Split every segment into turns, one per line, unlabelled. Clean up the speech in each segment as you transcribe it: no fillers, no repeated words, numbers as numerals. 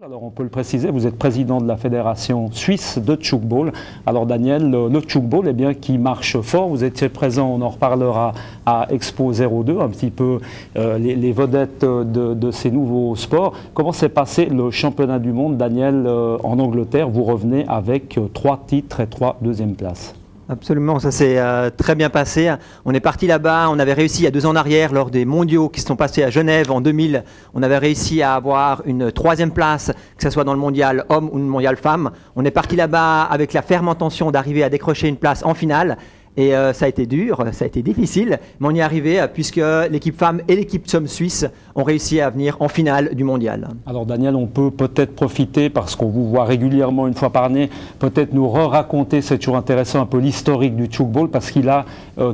Alors on peut le préciser, vous êtes président de la Fédération suisse de tchoukball. Alors Daniel, le tchoukball, eh bien, qui marche fort, vous étiez présent, on en reparlera à Expo 02, un petit peu les vedettes de ces nouveaux sports. Comment s'est passé le championnat du monde, Daniel, en Angleterre? Vous revenez avec 3 titres et 3 deuxièmes places.
Absolument, ça s'est très bien passé. On est parti là-bas, on avait réussi il y a 2 ans en arrière, lors des mondiaux qui se sont passés à Genève en 2000, on avait réussi à avoir une 3e place, que ce soit dans le mondial homme ou le mondial femme. On est parti là-bas avec la ferme intention d'arriver à décrocher une place en finale. Et ça a été dur, ça a été difficile, mais on y est arrivé puisque l'équipe femme et l'équipe somme suisse ont réussi à venir en finale du mondial. Alors Daniel, on peut peut-être profiter, parce qu'on vous voit régulièrement une fois par année, peut-être nous raconter, c'est toujours intéressant, un peu l'historique du tchoukball, parce qu'il a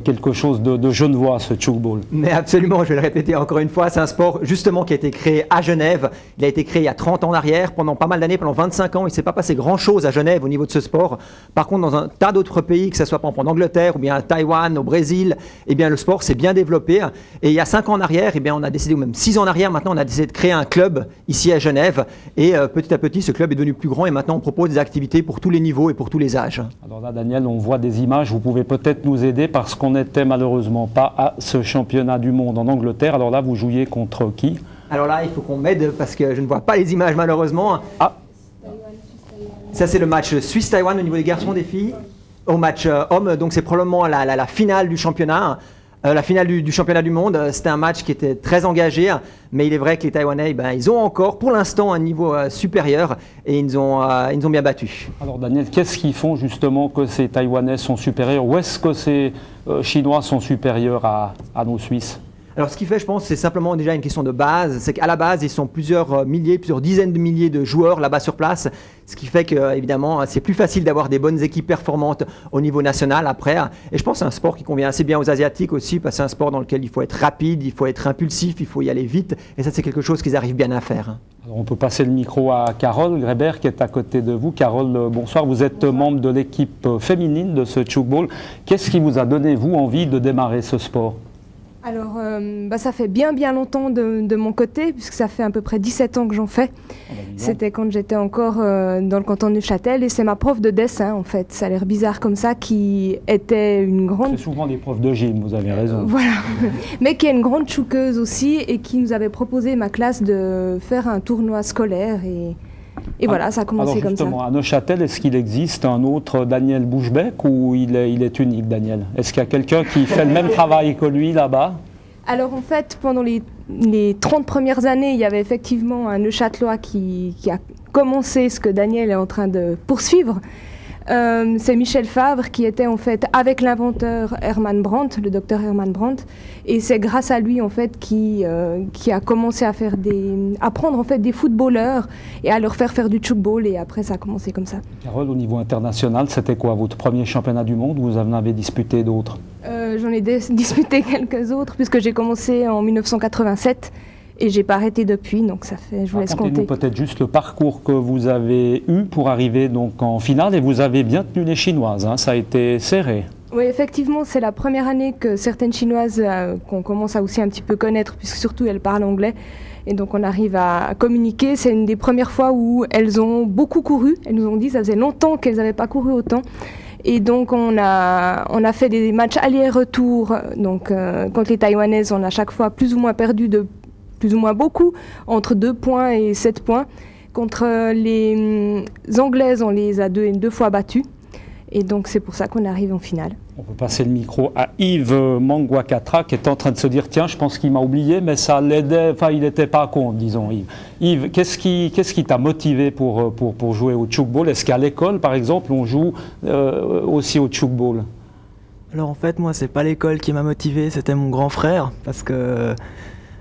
quelque chose de genevois, ce tchoukball. Mais absolument, je vais le répéter encore une fois, c'est un sport justement qui a été créé à Genève. Il a été créé il y a 30 ans en arrière, pendant pas mal d'années, pendant 25 ans, il ne s'est pas passé grand-chose à Genève au niveau de ce sport. Par contre, dans un tas d'autres pays, que ce soit par exemple en Angleterre, ou bien à Taïwan, au Brésil, eh bien, le sport s'est bien développé. Et il y a 5 ans en arrière, eh bien, on a décidé, ou même 6 ans en arrière, maintenant on a décidé de créer un club ici à Genève. Et petit à petit, ce club est devenu plus grand et maintenant on propose des activités pour tous les niveaux et pour tous les âges. Alors là, Daniel, on voit des images, vous pouvez peut-être nous aider parce qu'on n'était malheureusement pas à ce championnat du monde en Angleterre. Alors là, vous jouiez contre qui? Alors là, il faut qu'on m'aide parce que je ne vois pas les images malheureusement. Ah. Ça, c'est le match Suisse-Taïwan au niveau des garçons, des filles. Au match homme, donc c'est probablement la finale du championnat. La finale du championnat du monde, c'était un match qui était très engagé, mais il est vrai que les Taïwanais, ils ont encore pour l'instant un niveau supérieur et ils nous ont bien battus. Alors Daniel, qu'est-ce qui font justement que ces Taïwanais sont supérieurs? Ou est-ce que ces Chinois sont supérieurs à nos Suisses? Alors ce qui fait, je pense, c'est simplement déjà une question de base. C'est qu'à la base, ils sont plusieurs milliers, plusieurs dizaines de milliers de joueurs là-bas sur place. Ce qui fait que, évidemment, c'est plus facile d'avoir des bonnes équipes performantes au niveau national après. Et je pense que c'est un sport qui convient assez bien aux Asiatiques aussi, parce que c'est un sport dans lequel il faut être rapide, il faut être impulsif, il faut y aller vite. Et ça, c'est quelque chose qu'ils arrivent bien à faire. Alors on peut passer le micro à Carole Grébert qui est à côté de vous. Carole, bonsoir. Vous êtes membre de l'équipe féminine de ce tchoukball. Qu'est-ce qui vous a donné, vous, envie de démarrer ce sport?
Alors, ça fait bien longtemps de mon côté, puisque ça fait à peu près 17 ans que j'en fais. C'était quand j'étais encore dans le canton de Neuchâtel, et c'est ma prof de dessin, en fait. Ça a l'air bizarre comme ça, qui était une grande...
C'est souvent des profs de gym, vous avez raison.
Voilà, mais qui est une grande tchoukeuse aussi, et qui nous avait proposé, ma classe, de faire un tournoi scolaire, et voilà, ça a commencé comme ça. Alors justement,
à Neuchâtel, est-ce qu'il existe un autre Daniel Bouchebec ou il est unique, Daniel? Est-ce qu'il y a quelqu'un qui fait le même travail que lui là-bas?
Alors en fait, pendant les 30 premières années, il y avait effectivement un Neuchâtelois qui a commencé ce que Daniel est en train de poursuivre. C'est Michel Favre qui était en fait avec l'inventeur Hermann Brandt, le docteur Hermann Brandt, et c'est grâce à lui en fait qui a commencé à prendre en fait des footballeurs et à leur faire du tchoukball, et après ça a commencé comme ça.
Carole, au niveau international, c'était quoi votre premier championnat du monde ou vous en avez disputé d'autres?
J'en ai disputé quelques autres puisque j'ai commencé en 1987. Et j'ai pas arrêté depuis, donc ça fait, je vous laisse compter.
Racontez-nous peut-être juste le parcours que vous avez eu pour arriver donc en finale, et vous avez bien tenu les Chinoises, hein, ça a été serré.
Oui, effectivement, c'est la première année que certaines Chinoises qu'on commence à aussi un petit peu connaître, puisque surtout elles parlent anglais, et donc on arrive à communiquer. C'est une des premières fois où elles ont beaucoup couru, elles nous ont dit, ça faisait longtemps qu'elles n'avaient pas couru autant. Et donc on a fait des matchs aller-retour, donc contre les Taïwanaises, on a chaque fois plus ou moins perdu de plus ou moins beaucoup, entre 2 points et 7 points. Contre les Anglaises, on les a deux fois battues. Et donc c'est pour ça qu'on arrive en finale.
On peut passer le micro à Yves Mangwakatra qui est en train de se dire, tiens, je pense qu'il m'a oublié, mais ça l'aidait, enfin il n'était pas con, disons Yves. Yves, qu'est-ce qui t'a motivé pour jouer au tchoukball? Est-ce qu'à l'école, par exemple, on joue aussi au tchoukball?
Alors en fait, moi, c'est pas l'école qui m'a motivé, c'était mon grand frère, parce que...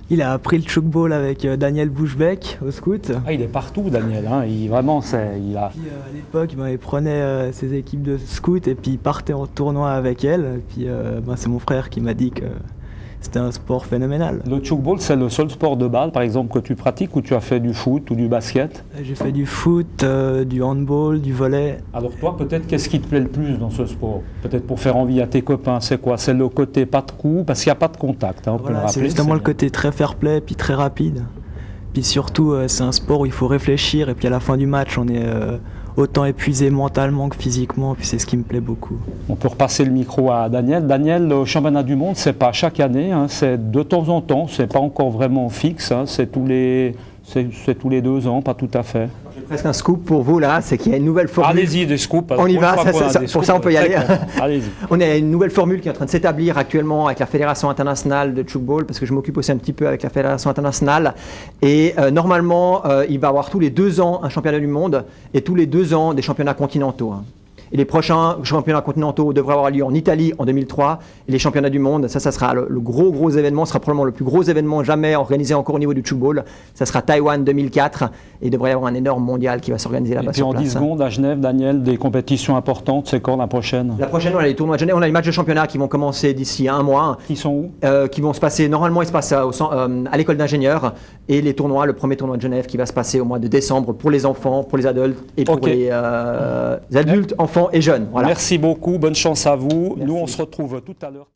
il a appris le tchoukball avec Daniel Bouchebec au scout.
Ah, il est partout, Daniel. Hein. Vraiment, il a...
Puis, à l'époque, il prenait ses équipes de scout et puis il partait en tournoi avec elles. Et puis, c'est mon frère qui m'a dit que c'était un sport phénoménal.
Le tchoukball, c'est le seul sport de balle, par exemple, que tu pratiques, ou tu as fait du foot ou du basket?
J'ai fait du foot, du handball, du volley.
Alors toi, peut-être, qu'est-ce qui te plaît le plus dans ce sport? Peut-être pour faire envie à tes copains, c'est quoi? C'est le côté pas de coup, parce qu'il n'y a pas de contact, hein, on peut le rappeler.
C'est justement le côté très fair-play, puis très rapide. Puis surtout, c'est un sport où il faut réfléchir et puis à la fin du match, on est autant épuisé mentalement que physiquement. Puis c'est ce qui me plaît beaucoup.
On peut repasser le micro à Daniel. Daniel, le championnat du monde, c'est pas chaque année, hein, c'est de temps en temps, c'est pas encore vraiment fixe, hein, c'est tous les 2 ans, pas tout à fait.
J'ai presque un scoop pour vous là, c'est qu'il y a une nouvelle formule.
Allez-y, des scoops.
On y va, pour ça on peut y aller.
Allez-y.
On a une nouvelle formule qui est en train de s'établir actuellement avec la Fédération internationale de tchoukball, parce que je m'occupe aussi un petit peu avec la Fédération internationale. Et normalement, il va y avoir tous les 2 ans un championnat du monde et tous les 2 ans des championnats continentaux. Hein. Et les prochains championnats continentaux devraient avoir lieu en Italie en 2003. Et les championnats du monde, ça sera le gros événement, ce sera probablement le plus gros événement jamais organisé encore au niveau du tchoukball. Ça sera Taïwan 2004 et il devrait y avoir un énorme mondial qui va s'organiser là-bas sur place.
Et puis en 10 secondes, à Genève, Daniel, des compétitions importantes, c'est quand la prochaine?
La prochaine, on a les tournois de Genève, on a les matchs de championnat qui vont commencer d'ici 1 mois.
Qui sont où?
Qui vont se passer, normalement ils se passent à l'école d'ingénieurs. Et les tournois, le premier tournoi de Genève qui va se passer au mois de décembre pour les enfants, pour les adultes et pour les adultes, enfants et jeunes. Voilà.
Merci beaucoup, bonne chance à vous.
Merci.
Nous on se retrouve tout à l'heure.